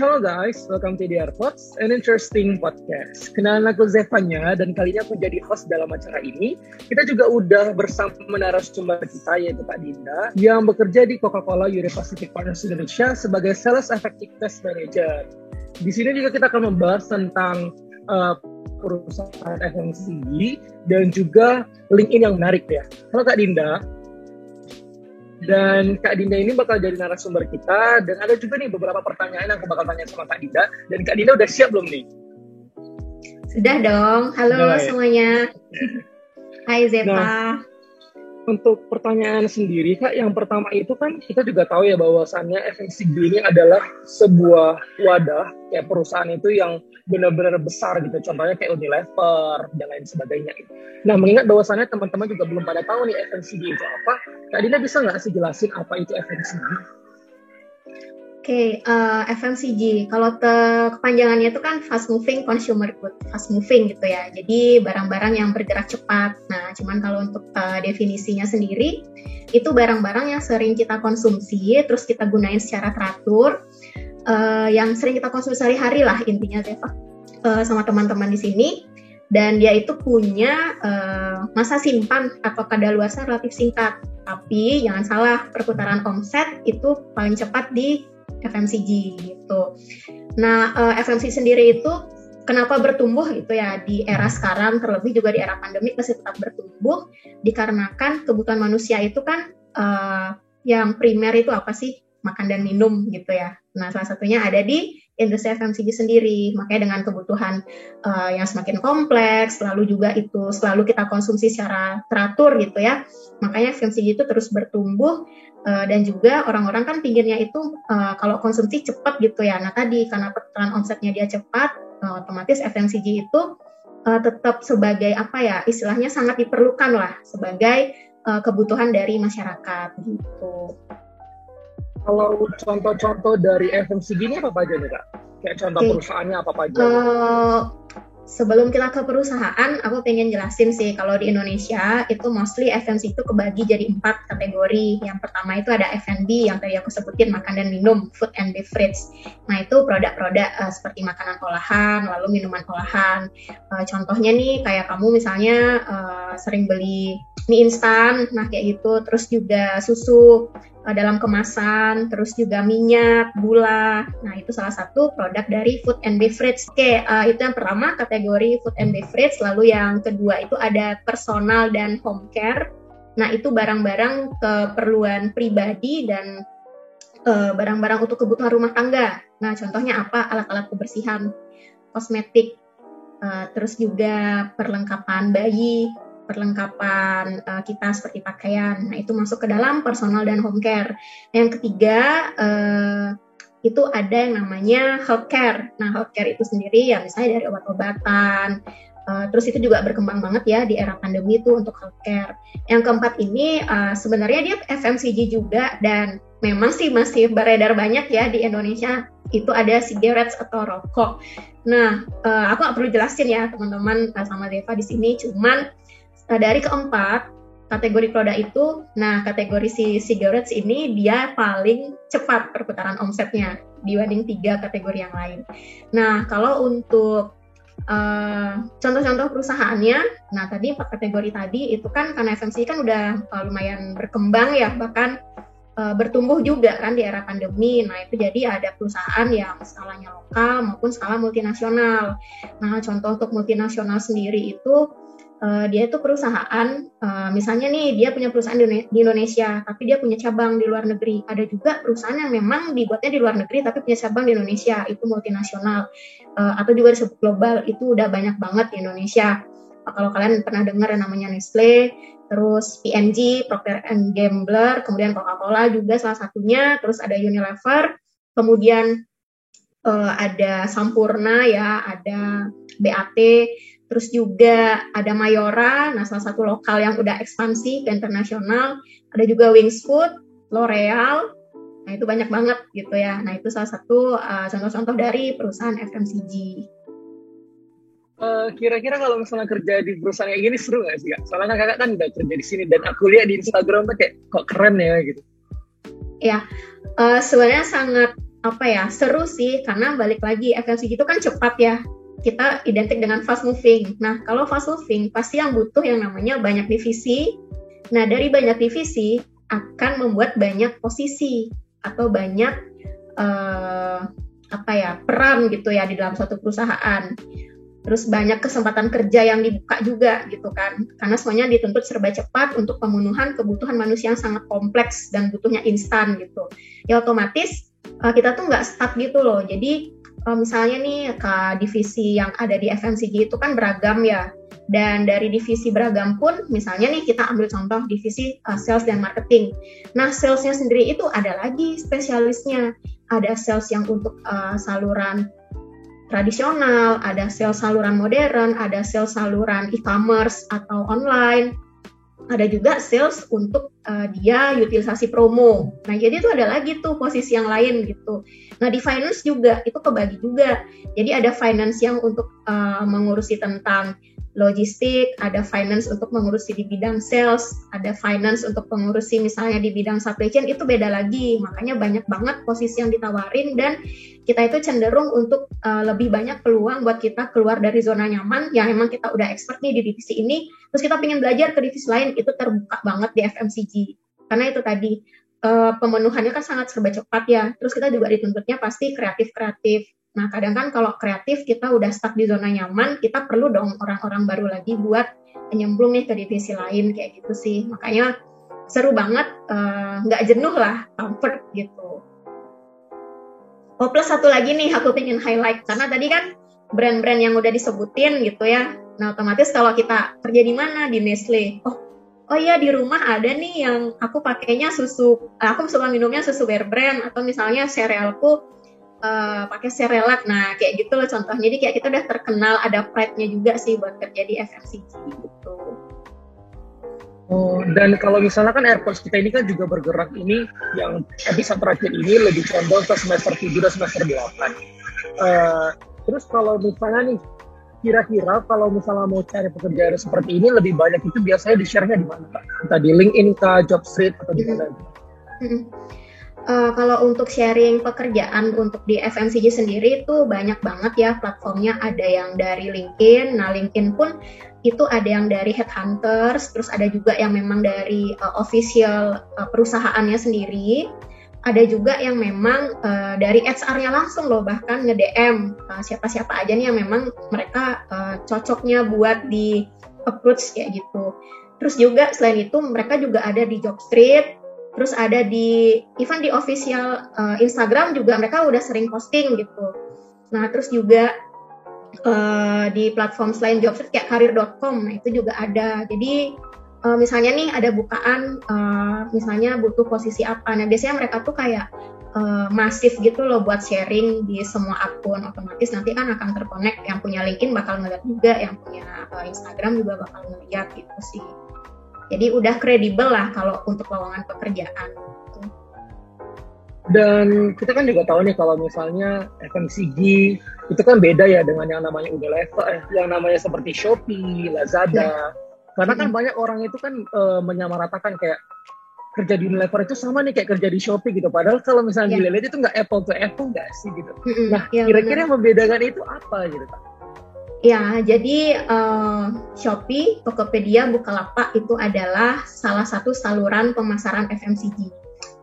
Hello guys, welcome to the AirPods, an interesting podcast. Kenalan aku Zevanya dan kali ini aku jadi host dalam acara ini. Kita juga udah bersama narasumber kita yaitu Kak Dinda yang bekerja di Coca-Cola Euro-Pacific Partners Indonesia sebagai Sales Effectiveness Manager. Di sini juga kita akan membahas tentang perusahaan FMCG dan juga LinkedIn yang menarik ya. Halo Kak Dinda. Dan Kak Dinda ini bakal jadi narasumber kita dan ada juga nih beberapa pertanyaan yang aku bakal tanya sama Kak Dinda. Dan Kak Dinda udah siap belum nih? Sudah dong. Halo semuanya. Hai Zepa. Nah, untuk pertanyaan sendiri Kak, yang pertama itu kan kita juga tahu ya bahwasannya FMCG ini adalah sebuah wadah kayak perusahaan itu yang benar-benar besar gitu. Contohnya kayak Unilever dan lain sebagainya. Nah, mengingat bahwasannya teman-teman juga belum pada tahu nih FMCG itu apa, Kak Dina bisa nggak sih jelasin apa itu FMCG? Oke, FMCG. Kalau kepanjangannya itu kan fast moving consumer good, fast moving gitu ya. Jadi barang-barang yang bergerak cepat. Nah, cuman kalau untuk definisinya sendiri, itu barang-barang yang sering kita konsumsi, terus kita gunain secara teratur, yang sering kita konsumsi sehari-hari lah intinya Zeva, sama teman-teman di sini. Dan dia itu punya masa simpan atau kadaluarsa relatif singkat. Tapi jangan salah, perputaran omset itu paling cepat di FMCG gitu. Nah, FMCG sendiri itu kenapa bertumbuh gitu ya di era sekarang, terlebih juga di era pandemi masih tetap bertumbuh, dikarenakan kebutuhan manusia itu kan yang primer itu apa sih? Makan dan minum gitu ya. Nah, salah satunya ada di industri FMCG sendiri. Makanya dengan kebutuhan yang semakin kompleks, lalu juga itu selalu kita konsumsi secara teratur gitu ya. Makanya FMCG itu terus bertumbuh dan juga orang-orang kan pinginnya itu kalau konsumsi cepat gitu ya. Nah, tadi karena perputaran omsetnya dia cepat, otomatis FMCG itu tetap sebagai apa ya, istilahnya sangat diperlukan lah sebagai kebutuhan dari masyarakat gitu. Kalau contoh-contoh dari FMCG ini apa aja nih Kak? Kayak contoh perusahaannya apa aja? Sebelum kita ke perusahaan, aku pengen jelasin sih kalau di Indonesia itu mostly FMCG itu kebagi jadi 4 kategori. Yang pertama itu ada F&B yang tadi aku sebutin, makan dan minum, food and beverage. Nah itu produk-produk seperti makanan olahan, lalu minuman olahan. Contohnya nih kayak kamu misalnya sering beli mie instan, nah kayak gitu. Terus juga susu dalam kemasan, terus juga minyak, gula. Nah, itu salah satu produk dari food and beverage. Oke, itu yang pertama kategori food and beverage. Lalu yang kedua itu ada personal dan home care. Nah, itu barang-barang keperluan pribadi dan barang-barang untuk kebutuhan rumah tangga. Nah, contohnya apa? Alat-alat kebersihan, kosmetik, terus juga perlengkapan bayi, perlengkapan kita seperti pakaian. Nah, itu masuk ke dalam personal dan home care. Yang ketiga, itu ada yang namanya healthcare. Nah, healthcare itu sendiri ya misalnya dari obat-obatan. Terus itu juga berkembang banget ya di era pandemi itu untuk healthcare. Yang keempat ini sebenarnya dia FMCG juga dan memang sih masih beredar banyak ya di Indonesia. Itu ada cigarettes atau rokok. Nah, aku nggak perlu jelasin ya teman-teman sama Deva di sini. Cuman dari keempat kategori produk itu, nah kategori si cigarettes ini dia paling cepat perputaran omsetnya dibanding 3 kategori yang lain. Nah kalau untuk contoh-contoh perusahaannya, nah tadi 4 kategori tadi itu kan karena FMCG kan udah lumayan berkembang ya, bahkan bertumbuh juga kan di era pandemi. Nah itu jadi ada perusahaan yang skalanya lokal maupun skala multinasional. Nah contoh untuk multinasional sendiri itu dia itu perusahaan, misalnya nih dia punya perusahaan di Indonesia, tapi dia punya cabang di luar negeri. Ada juga perusahaan yang memang dibuatnya di luar negeri, tapi punya cabang di Indonesia, itu multinasional. Atau juga disebut global, itu udah banyak banget di Indonesia. Kalau kalian pernah dengar yang namanya Nestle, terus P&G, Procter & Gamble, kemudian Coca-Cola juga salah satunya, terus ada Unilever, kemudian ada Sampurna ya, ada BAT, terus juga ada Mayora, nah salah satu lokal yang udah ekspansi ke internasional, ada juga Wings Food, L'Oreal, nah itu banyak banget gitu ya. Nah itu salah satu contoh-contoh dari perusahaan FMCG. Kira-kira kalau misalnya kerja di perusahaan kayak gini seru nggak sih Kak? Soalnya kakak kan udah kerja di sini dan aku lihat di Instagram tuh kayak kok keren ya gitu. Ya, sebenarnya sangat seru sih, karena balik lagi FMCG itu kan cepat ya, kita identik dengan fast moving. Nah, kalau fast moving pasti yang butuh yang namanya banyak divisi. Nah, dari banyak divisi akan membuat banyak posisi atau banyak peran gitu ya di dalam suatu perusahaan. Terus banyak kesempatan kerja yang dibuka juga gitu kan, karena semuanya dituntut serba cepat untuk pemenuhan kebutuhan manusia yang sangat kompleks dan butuhnya instan gitu. Ya otomatis kita tuh nggak stuck gitu loh. Jadi misalnya nih ke divisi yang ada di FMCG itu kan beragam ya, dan dari divisi beragam pun misalnya nih kita ambil contoh divisi sales dan marketing. Nah, salesnya sendiri itu ada lagi spesialisnya, ada sales yang untuk saluran tradisional, ada sales saluran modern, ada sales saluran e-commerce atau online, ada juga sales untuk dia utilisasi promo. Nah, jadi itu ada lagi tuh posisi yang lain gitu. Nah, di finance juga itu kebagi juga. Jadi ada finance yang untuk mengurusi tentang logistik, ada finance untuk mengurusi di bidang sales, ada finance untuk mengurusi misalnya di bidang supply chain, itu beda lagi. Makanya banyak banget posisi yang ditawarin, dan kita itu cenderung untuk lebih banyak peluang buat kita keluar dari zona nyaman yang emang kita udah expert nih di divisi ini, terus kita pengen belajar ke divisi lain, itu terbuka banget di FMCG. Karena itu tadi pemenuhannya kan sangat serba cepat ya, terus kita juga dituntutnya pasti kreatif-kreatif. Nah, kadang kan kalau kreatif kita udah stuck di zona nyaman, kita perlu dong orang-orang baru lagi buat nyemplung nih ke divisi lain kayak gitu sih. Makanya seru banget, nggak jenuh lah, comfort gitu. Oh, plus satu lagi nih aku pengen highlight, karena tadi kan brand-brand yang udah disebutin gitu ya. Nah, otomatis kalau kita kerja di mana, di Nestle, oh iya di rumah ada nih yang aku pakainya susu, aku suka minumnya susu Bear Brand, atau misalnya serealku pakai Cerelac. Nah, kayak gitu loh contohnya. Jadi kayak kita udah terkenal, ada pride-nya juga sih buat kerja di FMCG gitu. Oh, dan kalau misalnya kan AirPods kita ini kan juga bergerak ini, yang episode terakhir ini lebih condong ke semester 7 dan semester 8. Terus kalau misalnya nih, kira-kira kalau misalnya mau cari pekerjaan seperti ini lebih banyak itu biasanya di-share-nya di mana, Pak? Entah di LinkedIn, Jobstreet, atau di mana? Kalau untuk sharing pekerjaan untuk di FMCG sendiri itu banyak banget ya platformnya. Ada yang dari LinkedIn. Nah, LinkedIn pun itu ada yang dari headhunters, terus ada juga yang memang dari official perusahaannya sendiri. Ada juga yang memang dari HR-nya langsung loh, bahkan nge-DM siapa-siapa aja nih yang memang mereka cocoknya buat di approach kayak gitu. Terus juga selain itu mereka juga ada di Jobstreet. Terus ada even di official Instagram juga mereka udah sering posting gitu. Nah, terus juga di platform selain Jobstreet kayak karir.com, nah itu juga ada. Jadi misalnya nih ada bukaan, misalnya butuh posisi apa. Nah, biasanya mereka tuh kayak masif gitu loh buat sharing di semua akun. Otomatis nanti kan akan terkonek, yang punya LinkedIn bakal ngeliat juga, yang punya Instagram juga bakal ngeliat gitu sih. Jadi udah kredibel lah kalau untuk lowongan pekerjaan. Dan kita kan juga tahu nih kalau misalnya FMCG itu kan beda ya dengan yang namanya Unilever, yang namanya seperti Shopee, Lazada. Karena kan banyak orang itu kan menyamaratakan kayak kerja di Unilever itu sama nih kayak kerja di Shopee gitu. Padahal kalau misalnya dilihat itu nggak apple to apple nggak sih gitu. Nah, kira-kira yang membedakan itu apa gitu, Pak? Ya, jadi Shopee, Tokopedia, Bukalapak itu adalah salah satu saluran pemasaran FMCG.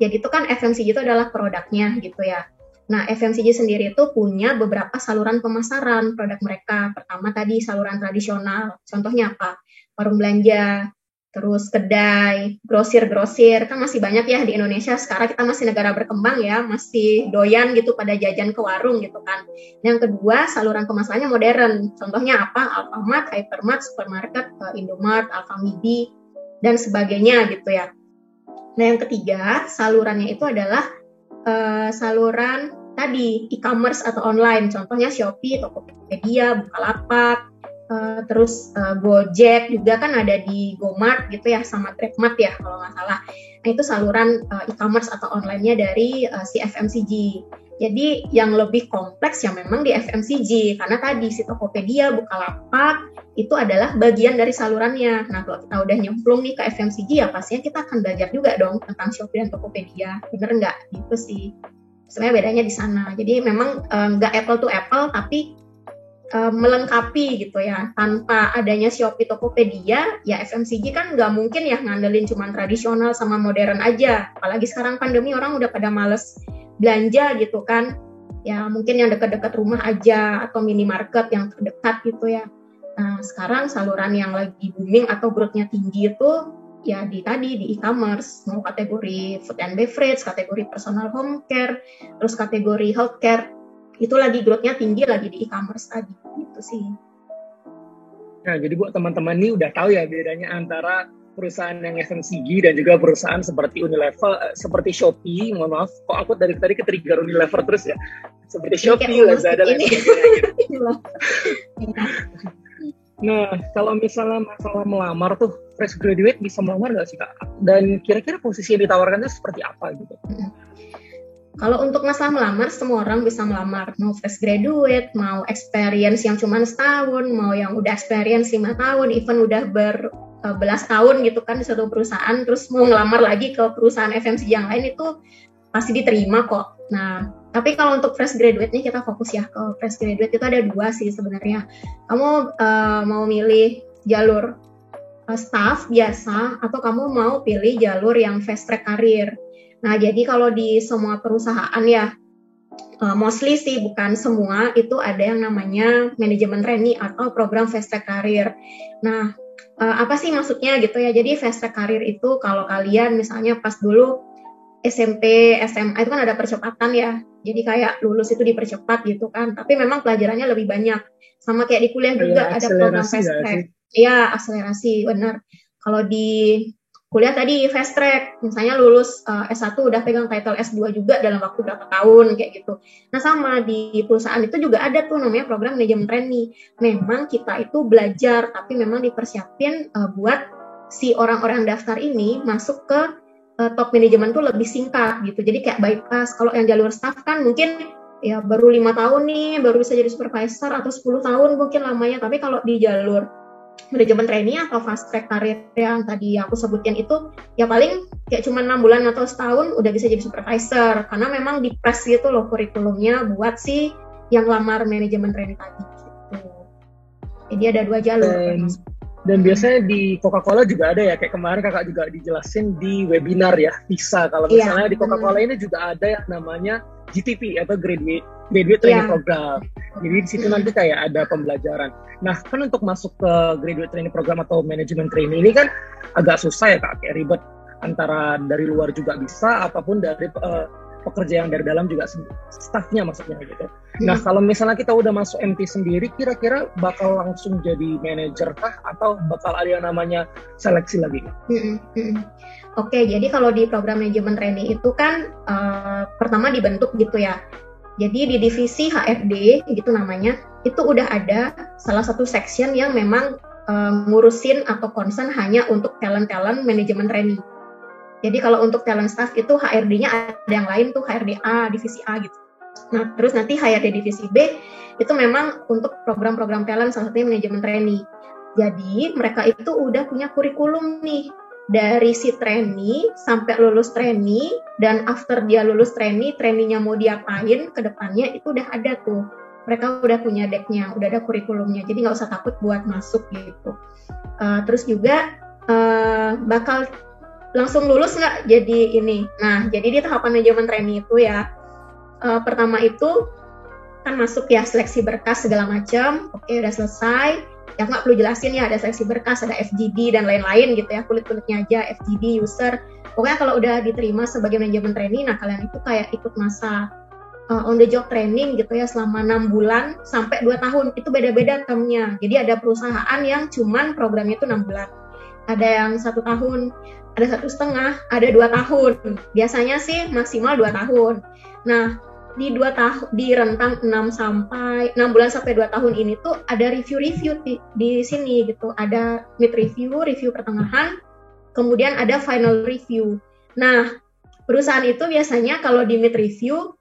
Jadi itu kan FMCG itu adalah produknya gitu ya. Nah, FMCG sendiri itu punya beberapa saluran pemasaran produk mereka. Pertama tadi saluran tradisional, contohnya apa? Warung belanja, terus kedai, grosir-grosir, kan masih banyak ya di Indonesia. Sekarang kita masih negara berkembang ya, masih doyan gitu pada jajan ke warung gitu kan. Yang kedua, saluran pemasarannya modern. Contohnya apa? Alfamart, Hypermart, supermarket, Indomart, Alfamidi, dan sebagainya gitu ya. Nah, yang ketiga, salurannya itu adalah saluran tadi, e-commerce atau online. Contohnya Shopee, Tokopedia, Bukalapak, terus Gojek juga kan ada di Gomart gitu ya, sama Grabmart ya kalau nggak salah. Nah, itu saluran e-commerce atau online-nya dari si FMCG. Jadi yang lebih kompleks yang memang di FMCG, karena tadi si Tokopedia, Bukalapak itu adalah bagian dari salurannya. Nah, kalau kita udah nyemplung nih ke FMCG ya pastinya kita akan belajar juga dong tentang Shopee dan Tokopedia. Bener nggak? Gitu sih. Sebenarnya bedanya di sana. Jadi memang nggak apple to apple, tapi melengkapi gitu ya. Tanpa adanya Shopee, Tokopedia, ya FMCG kan nggak mungkin ya ngandelin cuma tradisional sama modern aja. Apalagi sekarang pandemi, orang udah pada males belanja gitu kan. Ya mungkin yang dekat-dekat rumah aja atau minimarket yang terdekat gitu ya. Nah sekarang saluran yang lagi booming atau growth-nya tinggi itu ya di e-commerce, mau kategori food and beverage, kategori personal home care, terus kategori healthcare, itu lagi growth-nya tinggi lagi di e-commerce tadi, gitu sih. Nah, jadi buat teman-teman ini udah tahu ya bedanya antara perusahaan yang FMCG dan juga perusahaan seperti Unilever, seperti Shopee. Mohon maaf, kok aku dari tadi ke-trigger Unilever terus ya. Seperti Shopee, Lazada, dan sebagainya. Nah, kalau misalnya masalah melamar tuh, fresh graduate bisa melamar nggak sih Kak? Dan kira-kira posisi yang ditawarkan itu seperti apa gitu? Kalau untuk masalah melamar, semua orang bisa melamar. Mau fresh graduate, mau experience yang cuma setahun, mau yang udah experience 5 tahun, even udah berbelas tahun gitu kan di suatu perusahaan, terus mau ngelamar lagi ke perusahaan FMCG yang lain itu pasti diterima kok. Nah, tapi kalau untuk fresh graduate nih kita fokus ya ke fresh graduate itu ada 2 sih sebenarnya. Kamu mau milih jalur staff biasa atau kamu mau pilih jalur yang fast track karir. Nah, jadi kalau di semua perusahaan ya, mostly sih bukan semua, itu ada yang namanya manajemen trainee atau program fast track karir. Nah, apa sih maksudnya gitu ya? Jadi fast track karir itu kalau kalian misalnya pas dulu SMP, SMA itu kan ada percepatan ya. Jadi kayak lulus itu dipercepat gitu kan. Tapi memang pelajarannya lebih banyak. Sama kayak di kuliah juga ada program fast track. Iya, akselerasi, benar. Kalau di kuliah tadi fast track, misalnya lulus S1 udah pegang title S2 juga dalam waktu berapa tahun kayak gitu. Nah sama di perusahaan itu juga ada tuh namanya program manajemen trainee. Memang kita itu belajar, tapi memang dipersiapin buat si orang-orang daftar ini masuk ke top manajemen tuh lebih singkat gitu. Jadi kayak bypass. Kalau yang jalur staff kan mungkin ya baru 5 tahun nih, baru bisa jadi supervisor atau 10 tahun mungkin lamanya. Tapi kalau di jalur manajemen trainee atau fast track karir yang tadi aku sebutin itu ya paling kayak cuma 6 bulan atau setahun udah bisa jadi supervisor karena memang di press gitu loh kurikulumnya buat si yang lamar manajemen trainee tadi gitu. Jadi ada 2 jalur. Dan biasanya di Coca-Cola juga ada ya, kayak kemarin kakak juga dijelasin di webinar ya, visa. Kalau misalnya di Coca-Cola ini juga ada yang namanya GTP atau Graduate Training Program. Jadi di situ nanti kayak ada pembelajaran. Nah, kan untuk masuk ke Graduate Training Program atau Management Training ini kan agak susah ya Kak, kayak ribet. Antara dari luar juga bisa, ataupun dari pekerja yang dari dalam juga, staffnya maksudnya gitu. Nah, kalau misalnya kita udah masuk MT sendiri, kira-kira bakal langsung jadi manajer kah? Atau bakal ada yang namanya seleksi lagi? Oke, jadi kalau di program manajemen trainee itu kan pertama dibentuk gitu ya. Jadi di divisi HRD gitu namanya, itu udah ada salah satu section yang memang ngurusin atau concern hanya untuk talent-talent manajemen trainee. Jadi kalau untuk talent staff itu HRD-nya ada yang lain tuh, HRD A, divisi A gitu. Nah, terus nanti HRD divisi B itu memang untuk program-program talent, salah satunya manajemen trainee. Jadi mereka itu udah punya kurikulum nih, dari si trainee sampai lulus trainee, dan after dia lulus trainee-nya mau diapain ke depannya itu udah ada tuh. Mereka udah punya decknya, udah ada kurikulumnya, jadi nggak usah takut buat masuk gitu. Terus juga bakal langsung lulus nggak jadi ini. Nah, jadi di tahapan manajemen trainee itu ya, pertama itu kan masuk ya seleksi berkas segala macam. Oke, udah selesai. Ya nggak perlu jelasin ya, ada seleksi berkas, ada FGD dan lain-lain gitu ya, kulit-kulitnya aja, FGD, user. Pokoknya kalau udah diterima sebagai manajemen trainee, nah kalian itu kayak ikut masa on the job training gitu ya, selama 6 bulan sampai 2 tahun. Itu beda-beda termnya. Jadi ada perusahaan yang cuman programnya itu 6 bulan. Ada yang 1 tahun, ada 1,5, ada 2 tahun. Biasanya sih maksimal 2 tahun. Nah, di 2 tahun, di rentang 6 bulan sampai 2 tahun ini tuh ada review di sini gitu. Ada mid review, review pertengahan, kemudian ada final review. Nah, perusahaan itu biasanya kalau di mid review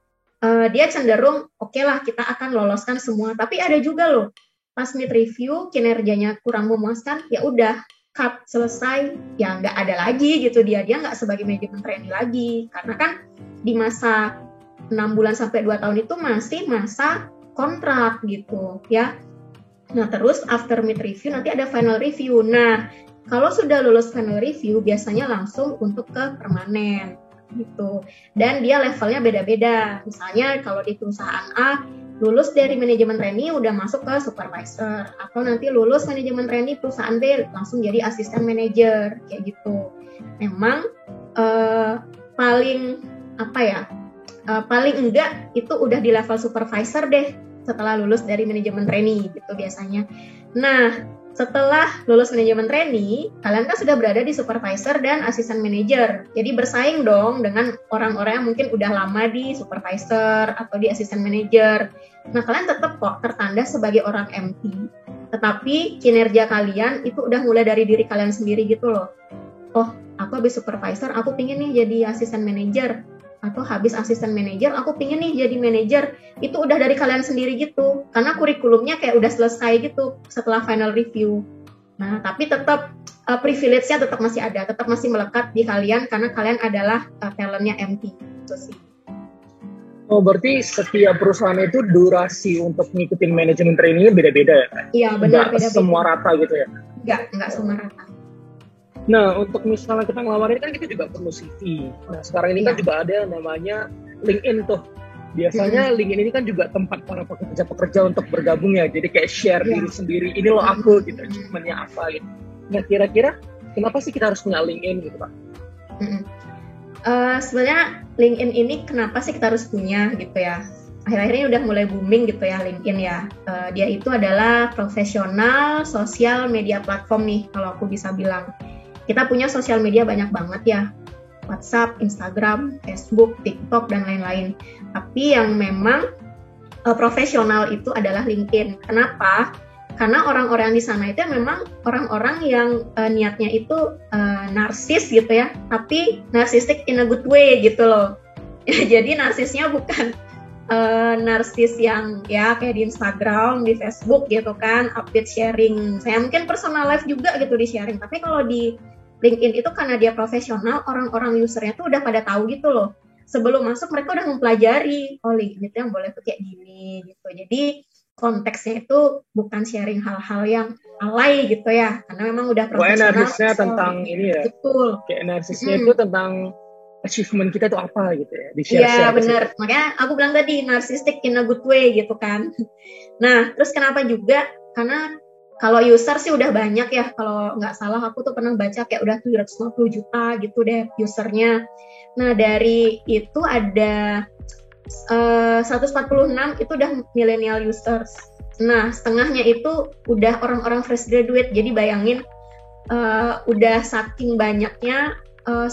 dia cenderung oke lah kita akan loloskan semua. Tapi ada juga loh, pas mid review kinerjanya kurang memuaskan, ya udah cut, selesai, ya nggak ada lagi gitu, dia nggak sebagai manajemen trainee lagi, karena kan di masa 6 bulan sampai 2 tahun itu masih masa kontrak gitu ya. Nah, terus after mid review nanti ada final review. Nah, kalau sudah lulus final review biasanya langsung untuk ke permanen gitu. Dan dia levelnya beda-beda. Misalnya kalau di perusahaan A lulus dari manajemen trainee udah masuk ke supervisor, atau nanti lulus manajemen trainee perusahaan B langsung jadi asisten manajer kayak gitu. Memang paling paling enggak itu udah di level supervisor deh setelah lulus dari manajemen trainee gitu biasanya. Nah, setelah lulus manajemen trainee, kalian kan sudah berada di supervisor dan asisten manager. Jadi bersaing dong dengan orang-orang yang mungkin udah lama di supervisor atau di asisten manager. Nah, kalian tetap kok tertanda sebagai orang MT. Tetapi kinerja kalian itu udah mulai dari diri kalian sendiri gitu loh. Oh, aku habis supervisor, aku pingin nih jadi asisten manager. Atau habis asisten manager, aku pingin nih jadi manager. Itu udah dari kalian sendiri gitu. Karena kurikulumnya kayak udah selesai gitu setelah final review. Nah, tapi tetap privilege-nya tetap masih ada. Tetap masih melekat di kalian karena kalian adalah talentnya MT. Gitu sih. Oh, berarti setiap perusahaan itu durasi untuk ngikutin manajemen trainee beda-beda ya? Iya, benar. Nggak semua rata gitu ya? Nggak semua rata. Nah, untuk misalnya kita ngelamar ini kan kita juga perlu CV. Nah, sekarang ini kan juga ada yang namanya LinkedIn tuh. Biasanya LinkedIn ini kan juga tempat para pekerja-pekerja untuk bergabung ya. Jadi kayak share diri sendiri, ini loh aku gitu, achievementnya apa gitu. Nah, kira-kira kenapa sih kita harus punya LinkedIn gitu, Pak? Sebenarnya LinkedIn ini kenapa sih kita harus punya gitu ya? Akhir-akhir ini udah mulai booming gitu ya LinkedIn ya. Dia itu adalah profesional sosial media platform nih kalau aku bisa bilang. Kita punya sosial media banyak banget ya, WhatsApp, Instagram, Facebook, TikTok, dan lain-lain. Tapi yang memang profesional itu adalah LinkedIn. Kenapa? Karena orang-orang di sana itu memang orang-orang yang niatnya itu narsis gitu ya, tapi narsistic in a good way gitu loh. Jadi narsisnya bukan narsis yang ya kayak di Instagram, di Facebook gitu kan, update sharing. Saya mungkin personal life juga gitu di sharing. Tapi kalau di LinkedIn itu karena dia profesional, orang-orang usernya tuh udah pada tahu gitu loh. Sebelum masuk mereka udah mempelajari, oh LinkedIn itu yang boleh tuh kayak gini gitu. Jadi konteksnya itu bukan sharing hal-hal yang alay gitu ya, karena memang udah profesional. Narsisnya tentang ini ya. Betul. Kayak narsisnya itu tentang achievement kita itu apa gitu ya. Iya benar. Makanya aku bilang tadi narcissistic in a good way gitu kan. Nah, terus kenapa juga? Karena kalau user sih udah banyak ya, kalau nggak salah aku tuh pernah baca kayak udah 750 juta gitu deh usernya. Nah dari itu ada 146 itu udah millennial users. Nah setengahnya itu udah orang-orang fresh graduate, jadi bayangin udah saking banyaknya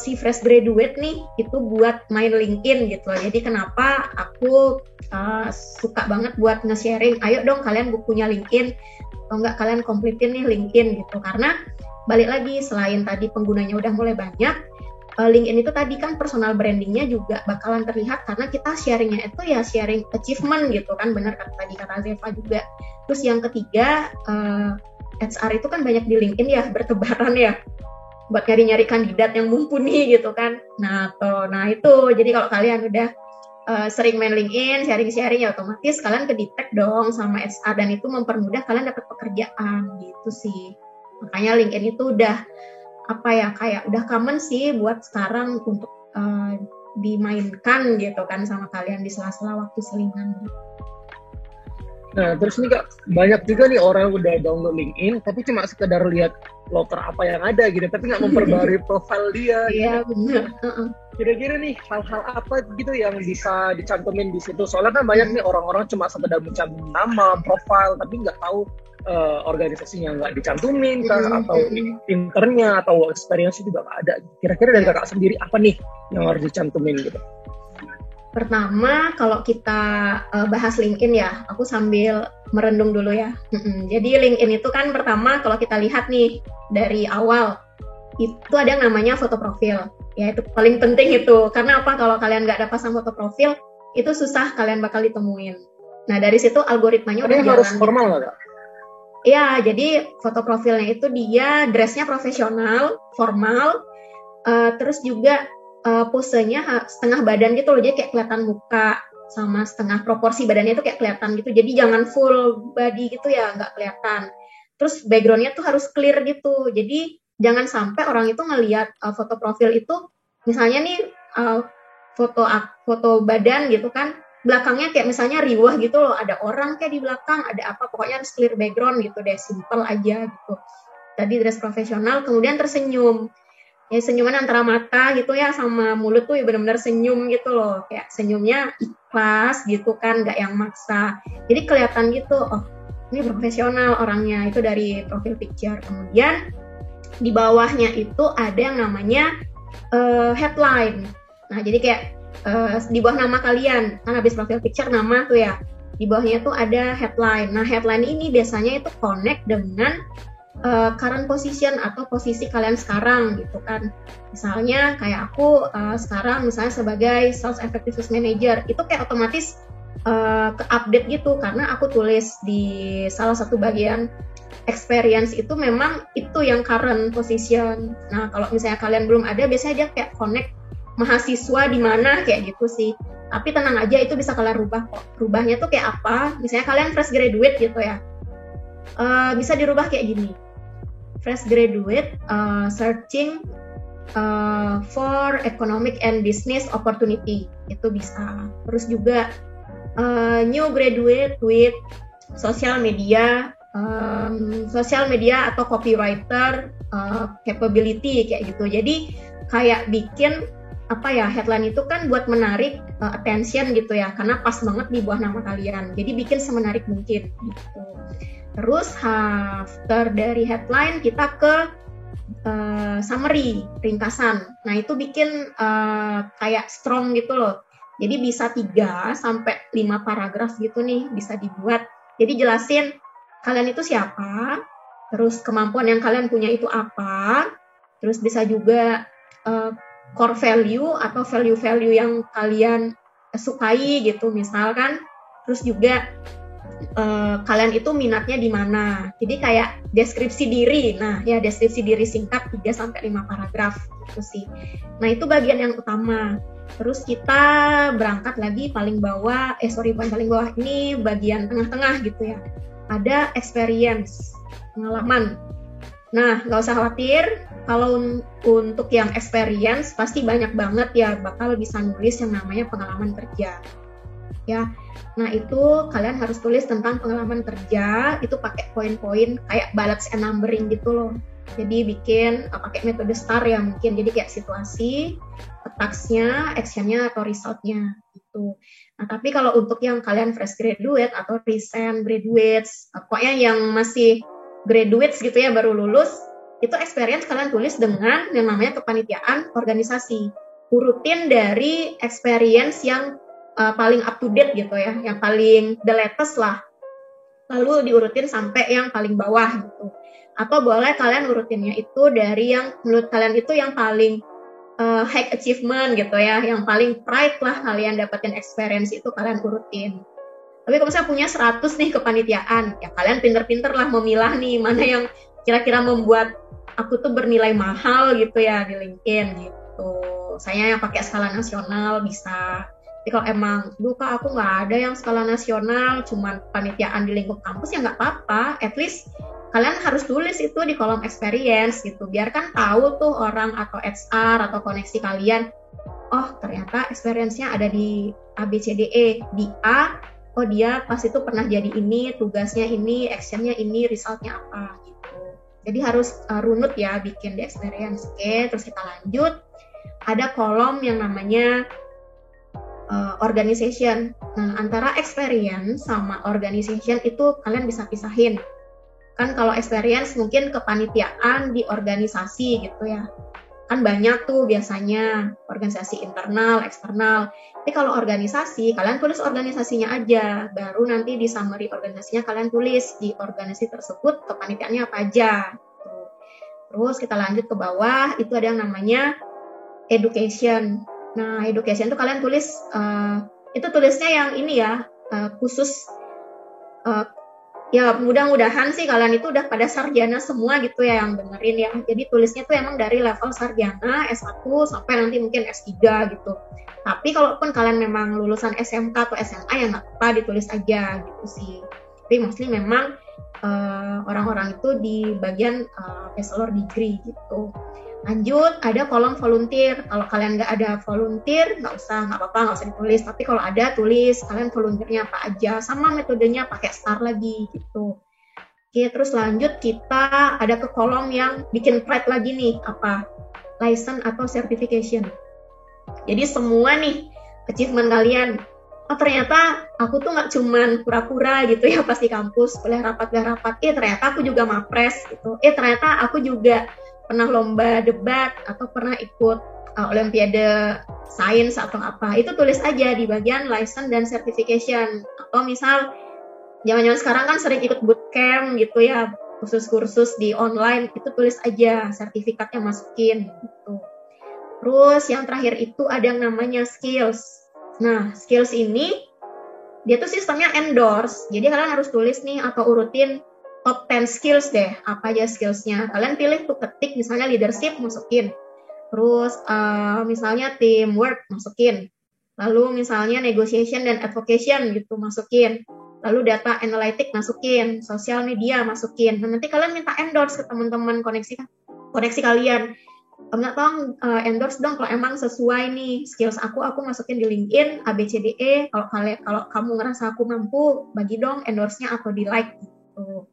si fresh graduate nih itu buat main LinkedIn gitu. Jadi kenapa aku suka banget buat nge-sharing, ayo dong kalian punya LinkedIn, atau enggak kalian kompletin nih LinkedIn gitu. Karena balik lagi, selain tadi penggunanya udah mulai banyak, LinkedIn itu tadi kan personal brandingnya juga bakalan terlihat karena kita sharingnya itu ya sharing achievement gitu kan, benar kan tadi kata Zeva juga. Terus yang ketiga, HR itu kan banyak di LinkedIn ya, bertebaran ya, buat nyari-nyari kandidat yang mumpuni gitu kan. Nah itu, jadi kalau kalian udah sering main LinkedIn, sharing-sharing ya otomatis kalian ke-detect dong sama HR dan itu mempermudah kalian dapat pekerjaan gitu sih. Makanya LinkedIn itu udah kayak udah common sih buat sekarang untuk dimainkan gitu kan sama kalian di sela-sela waktu selingan gitu. Nah, terus nih Kak, banyak juga nih orang yang udah download LinkedIn, tapi cuma sekedar lihat loker apa yang ada gitu, tapi nggak memperbarui profil dia. Iya, gitu. benar. Kira-kira nih, hal-hal apa gitu yang bisa dicantumin di situ? Soalnya kan banyak nih orang-orang cuma sekedar mencantum nama, profil, tapi nggak tahu organisasinya nggak dicantumin, atau internnya, atau experience juga nggak ada. Kira-kira dari Kakak sendiri, apa nih yang harus dicantumin gitu? Pertama, kalau kita bahas LinkedIn ya, aku sambil merendung dulu ya. Jadi LinkedIn itu kan pertama kalau kita lihat nih dari awal, itu ada yang namanya foto profil. Ya itu paling penting itu. Karena apa? Kalau kalian nggak ada pasang foto profil, itu susah kalian bakal ditemuin. Nah dari situ algoritmanya udah jalan. Harus formal nggak Kak? Ya, jadi foto profilnya itu dia dressnya profesional, formal, terus juga posenya setengah badan gitu loh, jadi kayak kelihatan muka sama setengah proporsi badannya itu kayak kelihatan gitu, jadi jangan full body gitu ya, nggak kelihatan. Terus backgroundnya tuh harus clear gitu, jadi jangan sampai orang itu ngelihat foto profil itu, misalnya nih foto badan gitu kan, belakangnya kayak misalnya riwah gitu loh, ada orang kayak di belakang, ada apa, pokoknya harus clear background gitu deh, simple aja gitu. Tadi dress profesional, kemudian tersenyum. Ya senyuman antara mata gitu ya sama mulut tuh ya benar-benar senyum gitu loh, kayak senyumnya ikhlas gitu kan, nggak yang maksa, jadi kelihatan gitu, oh ini profesional orangnya, itu dari profil picture. Kemudian di bawahnya itu ada yang namanya headline. Nah jadi kayak di bawah nama kalian kan, habis profil picture nama tuh ya, di bawahnya tuh ada headline. Nah headline ini biasanya itu connect dengan current position atau posisi kalian sekarang gitu kan. Misalnya kayak aku sekarang misalnya sebagai sales effectiveness manager, itu kayak otomatis ke update gitu, karena aku tulis di salah satu bagian experience itu memang itu yang current position. Nah kalau misalnya kalian belum ada, biasanya dia kayak connect mahasiswa di mana kayak gitu sih. Tapi tenang aja, itu bisa kalian rubah kok. Rubahnya tuh kayak apa? Misalnya kalian fresh graduate gitu ya, bisa dirubah kayak gini. Fresh graduate searching for economic and business opportunity, itu bisa. Terus juga new graduate with social media atau copywriter capability kayak gitu. Jadi kayak bikin apa ya, headline itu kan buat menarik attention gitu ya, karena pas banget di bawah nama kalian. Jadi bikin semenarik mungkin gitu. Terus after dari headline kita ke summary, ringkasan. Nah itu bikin kayak strong gitu loh. Jadi bisa 3 sampai 5 paragraf gitu nih bisa dibuat. Jadi jelasin kalian itu siapa, terus kemampuan yang kalian punya itu apa, terus bisa juga core value atau value-value yang kalian sukai gitu misalkan. Terus juga kalian itu minatnya di mana. Jadi kayak deskripsi diri. Nah, ya deskripsi diri singkat 3 sampai 5 paragraf gitu sih. Nah, itu bagian yang utama. Terus kita berangkat lagi paling bawah, bukan paling bawah, ini bagian tengah-tengah gitu ya. Ada experience, pengalaman. Nah, nggak usah khawatir, kalau untuk yang experience pasti banyak banget ya bakal bisa nulis yang namanya pengalaman kerja. Ya, nah itu kalian harus tulis tentang pengalaman kerja, itu pakai poin-poin kayak bullets and numbering gitu loh. Jadi bikin pakai metode STAR ya mungkin, jadi kayak situasi, task-nya, action-nya atau result-nya gitu. Nah tapi kalau untuk yang kalian fresh graduate atau recent graduates, pokoknya yang masih graduates gitu ya, baru lulus, itu experience kalian tulis dengan yang namanya kepanitiaan organisasi. Urutin dari experience yang paling up to date gitu ya, yang paling the latest lah, lalu diurutin sampai yang paling bawah gitu. Atau boleh kalian urutinnya itu dari yang menurut kalian itu yang paling high achievement gitu ya, yang paling pride lah kalian dapetin experience, itu kalian urutin. Tapi kalau misalnya punya 100 nih kepanitiaan, ya kalian pinter-pinter lah memilah nih mana yang kira-kira membuat aku tuh bernilai mahal gitu ya di LinkedIn gitu. Saya yang pakai skala nasional bisa. Tapi kalau emang, Kak aku nggak ada yang skala nasional, cuman panitiaan di lingkup kampus, ya nggak apa-apa. At least kalian harus tulis itu di kolom experience gitu. Biar kan tahu tuh orang atau HR atau koneksi kalian, oh ternyata experience-nya ada di ABCDE. Di A, oh dia pas itu pernah jadi ini, tugasnya ini, action-nya ini, result-nya apa gitu. Jadi harus runut ya bikin di experience. Oke, terus kita lanjut. Ada kolom yang namanya organization. Nah, antara experience sama organization itu kalian bisa pisahin. Kan kalau experience mungkin kepanitiaan di organisasi gitu ya. Kan banyak tuh biasanya organisasi internal, eksternal. Tapi kalau organisasi, kalian tulis organisasinya aja. Baru nanti di summary organisasinya kalian tulis di organisasi tersebut kepanitiaannya apa aja. Terus kita lanjut ke bawah, itu ada yang namanya education. Nah, education itu kalian tulis, itu tulisnya yang ini ya, khusus Ya mudah-mudahan sih kalian itu udah pada sarjana semua gitu ya yang dengerin ya. Jadi tulisnya tuh emang dari level sarjana S1 sampai nanti mungkin S3 gitu. Tapi kalaupun kalian memang lulusan SMK atau SMA ya nggak apa ditulis aja gitu sih. Tapi mostly memang orang-orang itu di bagian bachelor degree gitu. Lanjut, ada kolom volunteer. Kalau kalian nggak ada volunteer, nggak apa-apa, nggak usah ditulis. Tapi kalau ada, tulis kalian volunteernya apa aja. Sama metodenya pakai STAR lagi gitu. Oke, terus lanjut kita ada ke kolom yang bikin pride lagi nih, apa? License atau certification. Jadi semua nih achievement kalian. Oh ternyata aku tuh nggak cuman pura-pura gitu ya pas di kampus, kuliah rapat. Ternyata aku juga mapres gitu. Ternyata aku juga pernah lomba debat atau pernah ikut olimpiade sains atau apa, itu tulis aja di bagian license dan certification. Atau misal zaman-zaman sekarang kan sering ikut bootcamp gitu ya, kursus-kursus di online, itu tulis aja sertifikatnya, masukin gitu. Terus yang terakhir itu ada yang namanya skills. Nah skills ini dia tuh sistemnya endorse, jadi kalian harus tulis nih atau urutin top 10 skills deh, apa aja skillsnya. Kalian pilih tuh, ketik misalnya leadership, masukin. Terus misalnya teamwork, masukin. Lalu misalnya negotiation dan advocation gitu, masukin. Lalu data analytic, masukin. Sosial media, masukin. Nah, nanti kalian minta endorse ke teman-teman koneksi kalian. Nggak tahu endorse dong kalau emang sesuai nih skills aku masukin di LinkedIn, ABCDE. Kalau kamu ngerasa aku mampu, bagi dong endorse-nya atau di like gitu.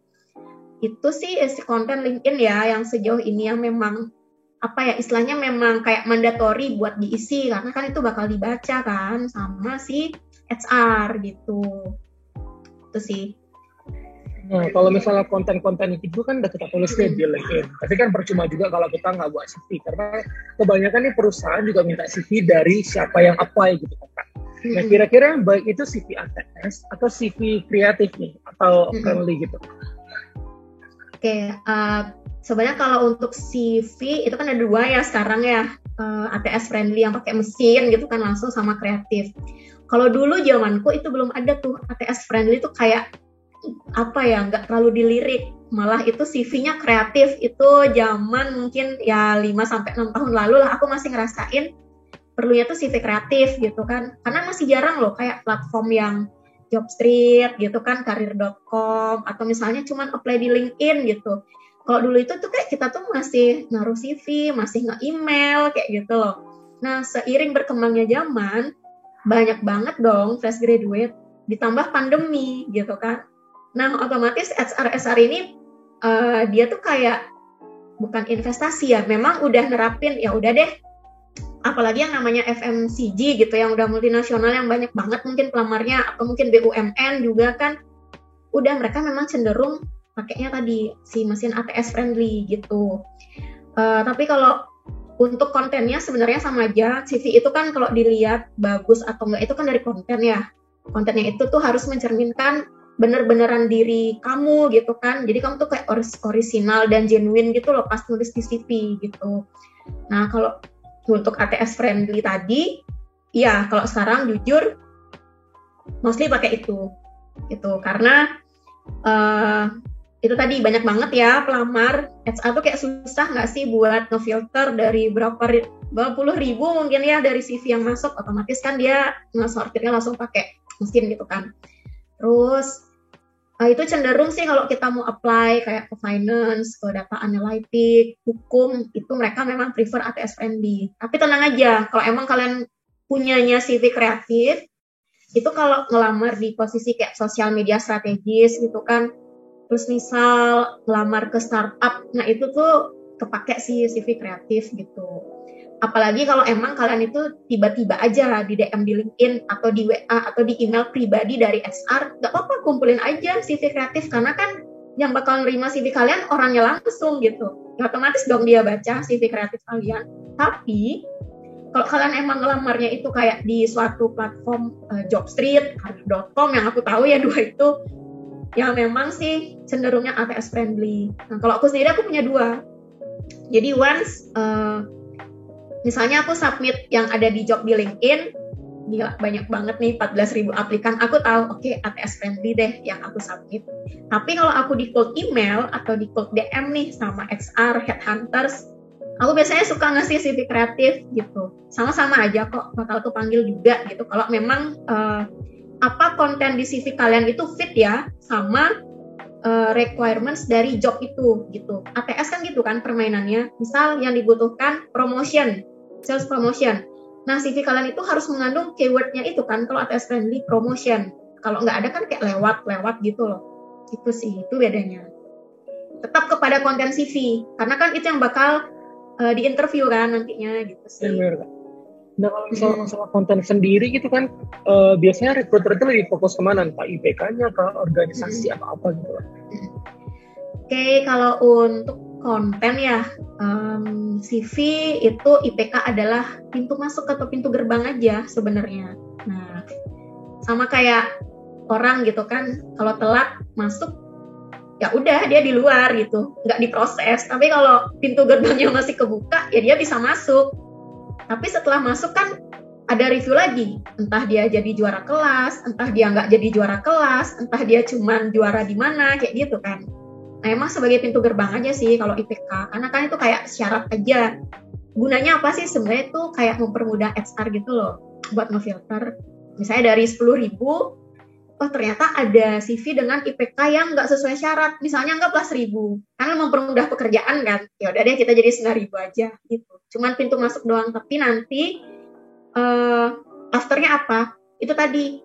Itu sih isi konten LinkedIn ya yang sejauh ini yang memang apa ya istilahnya memang kayak mandatory buat diisi karena kan itu bakal dibaca kan sama si HR gitu. Itu sih. Nah, kalau misalnya konten-konten itu kan udah kita tulis di LinkedIn, tapi kan percuma juga kalau kita nggak buat CV karena kebanyakan nih perusahaan juga minta CV dari siapa yang apply gitu kan. Nah kira-kira yang baik itu CV ATS atau CV kreatif nih atau friendly gitu? Oke, sebenarnya kalau untuk CV itu kan ada dua ya sekarang ya, ATS friendly yang pakai mesin gitu kan langsung sama kreatif. Kalau dulu zamanku itu belum ada tuh ATS friendly tuh kayak apa ya, nggak terlalu dilirik, malah itu CV-nya kreatif. Itu zaman mungkin ya 5-6 tahun lalu lah aku masih ngerasain perlunya tuh CV kreatif gitu kan, karena masih jarang loh kayak platform yang Jobstreet gitu kan, karir.com atau misalnya cuman apply di LinkedIn gitu. Kalau dulu itu tuh kayak kita tuh masih naruh CV, masih nge-email kayak gitu loh. Nah, seiring berkembangnya zaman, banyak banget dong fresh graduate, ditambah pandemi gitu kan. Nah, otomatis HR ini dia tuh kayak bukan investasi ya, memang udah nerapin ya udah deh. Apalagi yang namanya FMCG gitu yang udah multinasional yang banyak banget mungkin pelamarnya atau mungkin BUMN juga kan udah mereka memang cenderung pakainya tadi si mesin ATS friendly gitu. Tapi kalau untuk kontennya sebenarnya sama aja. CV itu kan kalau dilihat bagus atau enggak itu kan dari konten ya. Kontennya itu tuh harus mencerminkan bener-beneran diri kamu gitu kan. Jadi kamu tuh kayak orisinal dan genuine gitu loh pas nulis di CV gitu. Nah kalau untuk ATS friendly tadi, ya kalau sekarang jujur mostly pakai itu karena itu tadi banyak banget ya pelamar HR tuh kayak susah nggak sih buat ngefilter dari berapa puluh ribu mungkin ya dari CV yang masuk, otomatis kan dia nge-sortirnya langsung pakai mesin gitu kan. Terus itu cenderung sih kalau kita mau apply kayak ke finance, ke data analytic, hukum, itu mereka memang prefer ATS friendly. Tapi tenang aja, kalau emang kalian punyanya CV kreatif, itu kalau ngelamar di posisi kayak sosial media strategis gitu kan, terus misal ngelamar ke startup, nah itu tuh kepake sih CV kreatif gitu. Apalagi kalau emang kalian itu tiba-tiba aja di DM di LinkedIn atau di WA atau di email pribadi dari HR, nggak apa-apa kumpulin aja CV kreatif karena kan yang bakal nerima CV kalian orangnya langsung gitu. Ya, otomatis dong dia baca CV kreatif kalian. Tapi kalau kalian emang ngelamarnya itu kayak di suatu platform Jobstreet, karir.com yang aku tahu ya dua itu yang memang sih cenderungnya ATS friendly. Nah kalau aku sendiri aku punya dua. Jadi once misalnya aku submit yang ada di job di LinkedIn, gila banyak banget nih 14.000 aplikan, aku tahu oke, ATS friendly deh yang aku submit. Tapi kalau aku di cold email atau di cold DM nih sama HR, headhunters, aku biasanya suka ngasih CV kreatif gitu. Sama-sama aja kok, bakal kepanggil juga gitu. Kalau memang apa konten di CV kalian itu fit ya sama requirements dari job itu gitu. ATS kan gitu kan permainannya. Misal yang dibutuhkan promotion, sales promotion. Nah, CV kalian itu harus mengandung keywordnya itu kan. Kalau ATS friendly promotion. Kalau nggak ada kan kayak lewat gitu loh. Itu sih, itu bedanya. Tetap kepada konten CV. Karena kan itu yang bakal di interview kan nantinya gitu sih. Benar. Nah, kalau misalnya masalah konten sendiri gitu kan, biasanya recruiter itu lebih fokus kemana? Entah IPK-nya, ke organisasi apa gitu lah. Oke, kalau untuk konten ya, CV itu IPK adalah pintu masuk atau pintu gerbang aja sebenarnya. Nah, sama kayak orang gitu kan, kalau telat masuk, ya udah dia di luar gitu, nggak diproses. Tapi kalau pintu gerbangnya masih kebuka, ya dia bisa masuk. Tapi setelah masuk kan ada review lagi, entah dia jadi juara kelas, entah dia nggak jadi juara kelas, entah dia cuman juara di mana, kayak gitu kan. Nah, emang sebagai pintu gerbang aja sih kalau IPK, karena kan itu kayak syarat aja. Gunanya apa sih sebenarnya itu kayak mempermudah HR gitu loh, buat ngefilter. Misalnya dari 10.000, oh ternyata ada CV dengan IPK yang nggak sesuai syarat, misalnya anggaplah 1.000, karena mempermudah pekerjaan kan. Ya udah deh kita jadi 9.000 aja gitu. Cuman pintu masuk doang, tapi nanti afternya apa? Itu tadi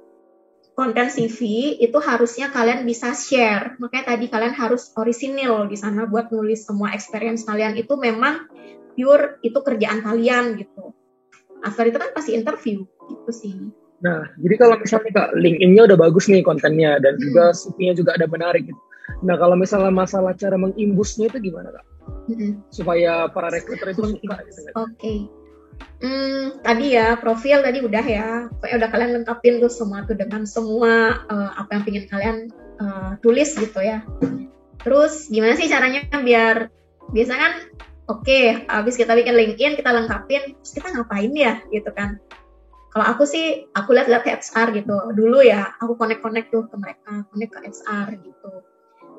konten CV itu harusnya kalian bisa share. Makanya tadi kalian harus orisinil di sana buat nulis semua experience kalian itu memang pure itu kerjaan kalian gitu. After itu kan pasti interview gitu sih. Nah, jadi kalau misalnya Kak, LinkedIn-nya udah bagus nih kontennya dan juga CV-nya juga ada menarik gitu. Nah, kalau misalnya masalah cara mengimbusnya itu gimana Kak? Supaya para recruiter itu suka gitu. Oke. Tadi ya profil tadi udah ya, pokoknya udah kalian lengkapin tuh semua tuh dengan semua apa yang pengen kalian tulis gitu ya. Terus gimana sih caranya biar biasanya kan habis kita bikin LinkedIn kita lengkapin, terus kita ngapain ya gitu kan. Kalau aku sih aku lihat HR gitu dulu ya, aku connect tuh ke mereka, connect ke HR gitu.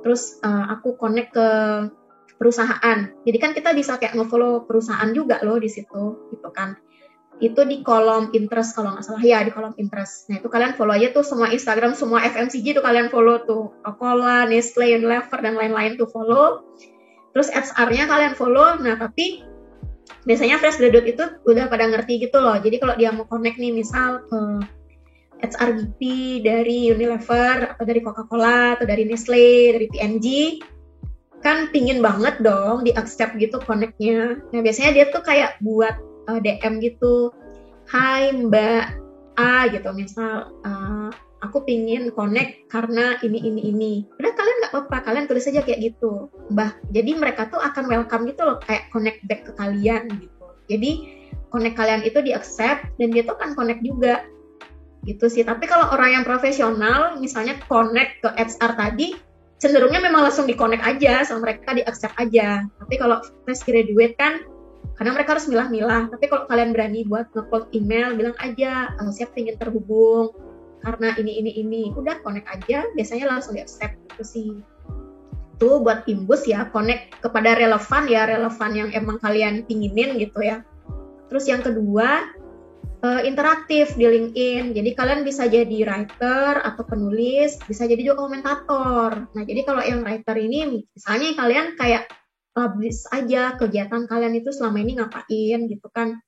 Terus aku connect ke perusahaan. Jadi kan kita bisa kayak nge-follow perusahaan juga loh di situ gitu kan. Itu di kolom interest kalau nggak salah ya, di kolom interest. Nah, itu kalian follow aja tuh semua Instagram, semua FMCG tuh kalian follow tuh. Coca-Cola, Nestle, Unilever dan lain-lain tuh follow. Terus HR-nya kalian follow. Nah, tapi biasanya fresh graduate itu udah pada ngerti gitu loh. Jadi kalau dia mau connect nih misal HR VP dari Unilever atau dari Coca-Cola atau dari Nestle, dari P&G, kan pingin banget dong di accept gitu connect-nya. Nah biasanya dia tuh kayak buat DM gitu, hai Mbak A gitu misal, aku pingin connect karena ini. Udah kalian nggak apa-apa, kalian tulis aja kayak gitu, Mbak. Jadi mereka tuh akan welcome gitu loh, kayak connect back ke kalian gitu. Jadi connect kalian itu di accept dan dia tuh akan connect juga gitu sih. Tapi kalau orang yang profesional, misalnya connect ke HR tadi, cenderungnya memang langsung di-connect aja sama mereka, di-accept aja. Tapi kalau fresh graduate kan, karena mereka harus milah-milah. Tapi kalau kalian berani buat nge-cold email, bilang aja, siap ingin terhubung, karena ini. Udah connect aja, biasanya langsung di-accept gitu sih. Itu buat imbus ya, connect kepada relevan yang emang kalian pinginin gitu ya. Terus yang kedua, interaktif di LinkedIn. Jadi kalian bisa jadi writer atau penulis, bisa jadi juga komentator. Nah, jadi kalau yang writer ini misalnya kalian kayak publish aja kegiatan kalian itu selama ini ngapain gitu kan.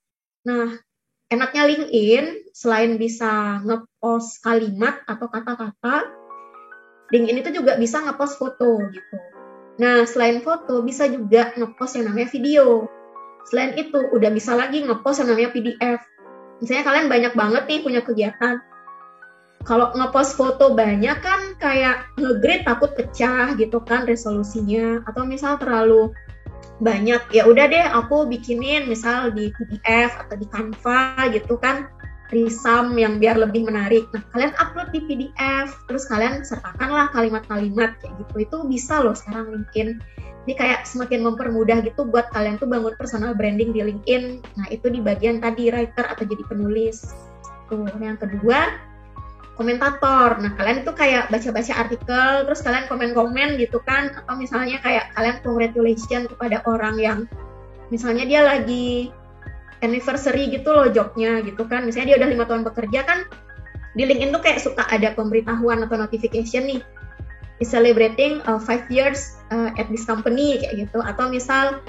Nah, enaknya LinkedIn selain bisa ngepost kalimat atau kata-kata, LinkedIn itu juga bisa ngepost foto gitu. Nah, selain foto bisa juga ngepost yang namanya video. Selain itu udah bisa lagi ngepost yang namanya PDF. Misalnya kalian banyak banget nih punya kegiatan. Kalau ngepost foto banyak kan kayak nge-grade takut pecah gitu kan resolusinya. Atau misal terlalu banyak, ya udah deh aku bikinin misal di PDF atau di Canva gitu kan. Risam yang biar lebih menarik. Nah, kalian upload di PDF, terus kalian sertakanlah kalimat-kalimat kayak gitu. Itu bisa loh sekarang LinkedIn. Jadi kayak semakin mempermudah gitu buat kalian tuh bangun personal branding di LinkedIn. Nah, itu di bagian tadi writer atau jadi penulis. gitu. Yang kedua, komentator. Nah, kalian itu kayak baca-baca artikel, terus kalian komen-komen gitu kan, atau misalnya kayak kalian congratulation kepada orang yang misalnya dia lagi anniversary gitu loh jobnya gitu kan, misalnya dia udah 5 tahun bekerja kan, di LinkedIn tuh kayak suka ada pemberitahuan atau notification nih, is celebrating 5 years at this company kayak gitu, atau misal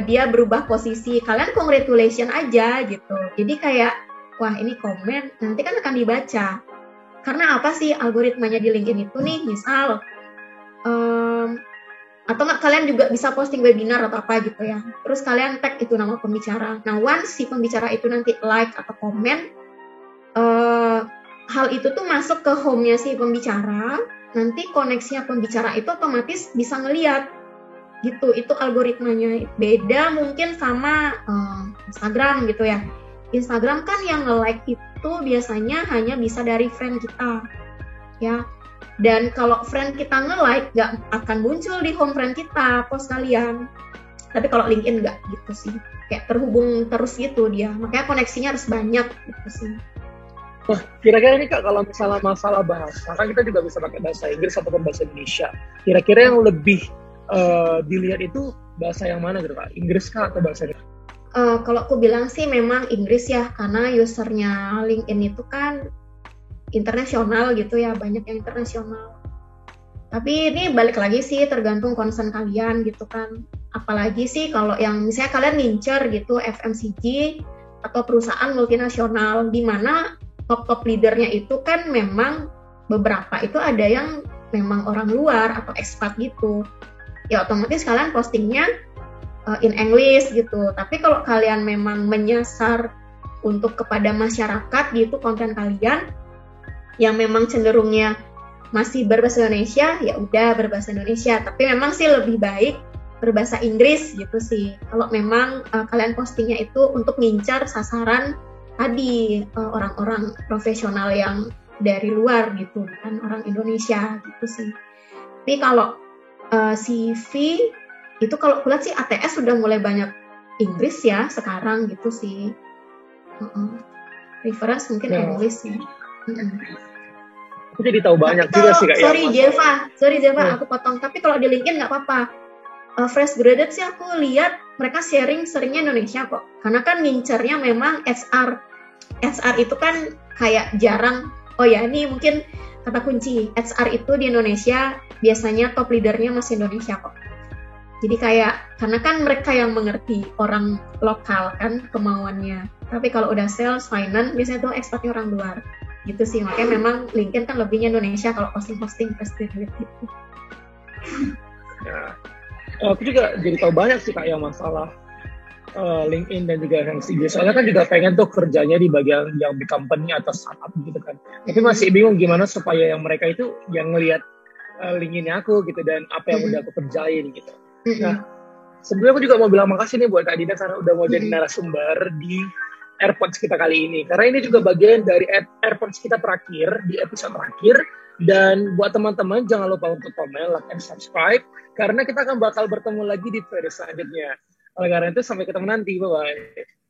dia berubah posisi, kalian congratulation aja gitu. Jadi kayak wah ini komen nanti kan akan dibaca. Karena apa sih algoritmanya di LinkedIn itu nih, misal atau nggak kalian juga bisa posting webinar atau apa gitu ya, terus kalian tag itu nama pembicara. Nah once si pembicara itu nanti like atau komen, hal itu tuh masuk ke home-nya si pembicara, nanti koneksinya pembicara itu otomatis bisa ngelihat gitu. Itu algoritmanya. Beda mungkin sama Instagram gitu ya. Instagram kan yang nge-like itu biasanya hanya bisa dari friend kita ya, dan kalau friend kita nge-like gak akan muncul di home friend kita post kalian. Tapi kalau LinkedIn gak gitu sih, kayak terhubung terus gitu dia, makanya koneksinya harus banyak gitu sih. Wah, kira-kira ini Kak, kalau misalnya masalah bahasa, kan kita juga bisa pakai bahasa Inggris ataupun bahasa Indonesia. Kira-kira yang lebih dilihat itu bahasa yang mana gitu Kak? Inggris kah atau bahasa Indonesia? Kalau aku bilang sih memang Inggris ya, karena usernya LinkedIn itu kan internasional gitu ya, banyak yang internasional. Tapi ini balik lagi sih tergantung concern kalian gitu kan. Apalagi sih kalau yang misalnya kalian ngincer gitu FMCG atau perusahaan multinasional, di mana top leadernya itu kan memang beberapa itu ada yang memang orang luar atau expat gitu. Ya otomatis kalian postingnya in English gitu. Tapi kalau kalian memang menyasar untuk kepada masyarakat gitu, konten kalian yang memang cenderungnya masih berbahasa Indonesia, ya udah berbahasa Indonesia. Tapi memang sih lebih baik berbahasa Inggris gitu sih. Kalau memang kalian postingnya itu untuk ngincar sasaran tadi orang-orang profesional yang dari luar gitu, bukan orang Indonesia gitu sih. Tapi kalau CV itu kalau kulihat sih ATS sudah mulai banyak Inggris ya sekarang gitu sih. Reference mungkin English sih. Aku jadi tahu banyak juga sih Kak. Sorry Jeva, aku potong. Tapi kalau di LinkedIn nggak apa-apa. Fresh graduate sih aku lihat mereka seringnya Indonesia kok. Karena kan ngincernya memang HR. HR itu kan kayak jarang. Oh ya, ini mungkin kata kunci. HR itu di Indonesia biasanya top leadernya masih Indonesia kok. Jadi kayak, karena kan mereka yang mengerti orang lokal kan kemauannya. Tapi kalau udah sales, finance, biasanya tuh ekspatnya orang luar. Gitu sih, makanya memang LinkedIn kan lebihnya Indonesia kalau posting-posting fresh graduate gitu. Ya. Aku juga jadi tahu banyak sih Kak yang masalah LinkedIn dan juga FMCG. Soalnya kan juga pengen tuh kerjanya di bagian yang big company atau startup gitu kan. Tapi masih bingung gimana supaya yang mereka itu yang ngelihat LinkedIn-nya aku gitu dan apa yang udah aku kerjain gitu. Nah, sebelumnya aku juga mau bilang makasih nih buat Kak Dinda karena udah mau jadi narasumber di AirPods kita kali ini. Karena ini juga bagian dari AirPods kita terakhir, di episode terakhir. Dan buat teman-teman, jangan lupa untuk komen, like, and subscribe. Karena kita akan bakal bertemu lagi di video selanjutnya. Oleh karena itu, sampai ketemu nanti. Bye-bye.